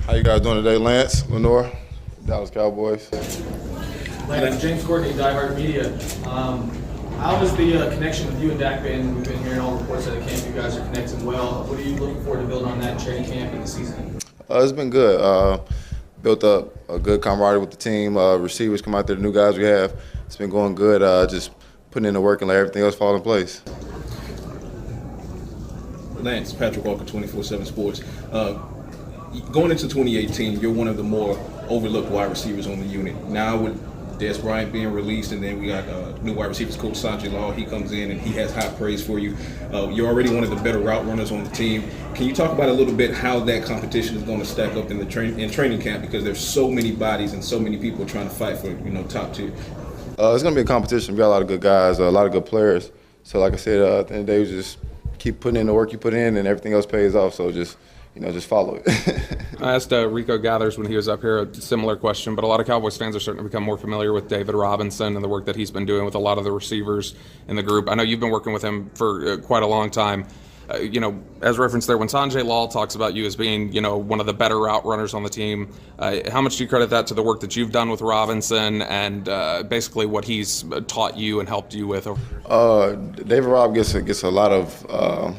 How you guys doing today? Lance Lenoir, Dallas Cowboys. Lance, James Courtney, Die Hard Media. How has the connection with you and Dak been? We've been hearing all reports at the camp. You guys are connecting well. What are you looking forward to build on that in training camp and the season? It's been good. Built up a good camaraderie with the team. Receivers come out there, the new guys we have. It's been going good. Just putting in the work and let everything else fall in place. Lance, Patrick Walker, 24/7 Sports. Going into 2018, you're one of the more overlooked wide receivers on the unit. Now with Dez Bryant being released, and then we got new wide receivers coach Sanjay Law. He comes in and he has high praise for you. You're already one of the better route runners on the team. Can you talk about a little bit how that competition is going to stack up in the training camp, because there's so many bodies and so many people trying to fight for top tier? It's going to be a competition. We got a lot of good guys, a lot of good players. So like I said, at the end of the day, we just keep putting in the work you put in, and everything else pays off. So just follow it. I asked Rico Gathers when he was up here a similar question, but a lot of Cowboys fans are starting to become more familiar with David Robinson and the work that he's been doing with a lot of the receivers in the group. I know you've been working with him for quite a long time. As referenced there, when Sanjay Law talks about you as being, one of the better route runners on the team, how much do you credit that to the work that you've done with Robinson and basically what he's taught you and helped you with? David Rob gets a lot of.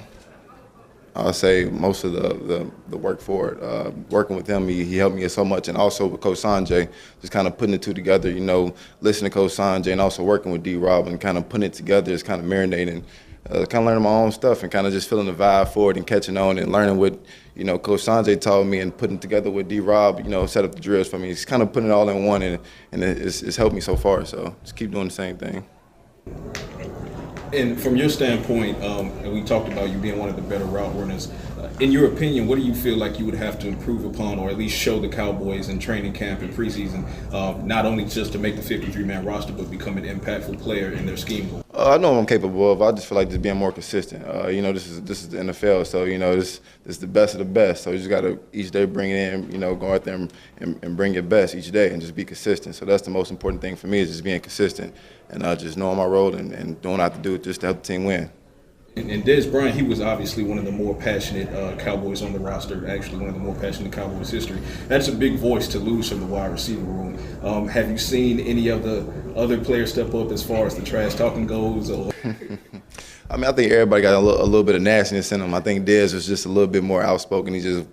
I'll say most of the work for it. Working with him, he helped me so much, and also with Coach Sanjay, just kind of putting the two together. Listening to Coach Sanjay and also working with D-Rob and kind of putting it together, is kind of marinating, kind of learning my own stuff and kind of just feeling the vibe for it and catching on and learning what Coach Sanjay taught me and putting it together with D-Rob. Set up the drills for me. He's kind of putting it all in one, and it's helped me so far. So just keep doing the same thing. And from your standpoint, and we talked about you being one of the better route runners, in your opinion, what do you feel like you would have to improve upon, or at least show the Cowboys in training camp and preseason, not only just to make the 53-man roster, but become an impactful player in their scheme? I know what I'm capable of. I just feel like just being more consistent. This is the NFL, so this is the best of the best. So you just got to each day bring it in, go out there and bring your best each day and just be consistent. So that's the most important thing for me, is just being consistent and just knowing my role and doing what I have to do just to help the team win. And Dez Bryant, he was obviously one of the more passionate Cowboys on the roster, actually one of the more passionate Cowboys history. That's a big voice to lose from the wide receiver room. Have you seen any of the other players step up as far as the trash talking goes? Or? I think everybody got a little bit of nastiness in them. I think Dez was just a little bit more outspoken. He just,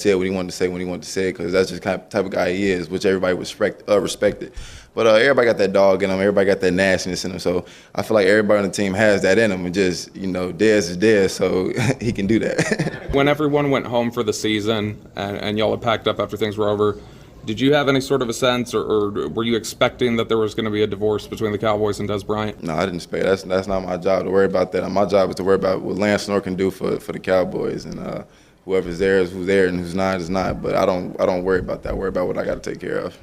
said what he wanted to say when he wanted to say it, because that's just kind of type of guy he is, which everybody respected. But everybody got that dog in them. Everybody got that nastiness in them. So I feel like everybody on the team has that in them. And just, Dez is Dez, so he can do that. When everyone went home for the season and y'all had packed up after things were over, did you have any sort of a sense, or were you expecting that there was going to be a divorce between the Cowboys and Dez Bryant? No, I didn't expect it. That's not my job to worry about that. My job is to worry about what Lance Lenoir can do for the Cowboys, and whoever's there is who's there, and who's not is not. But I don't worry about that. I worry about what I got to take care of.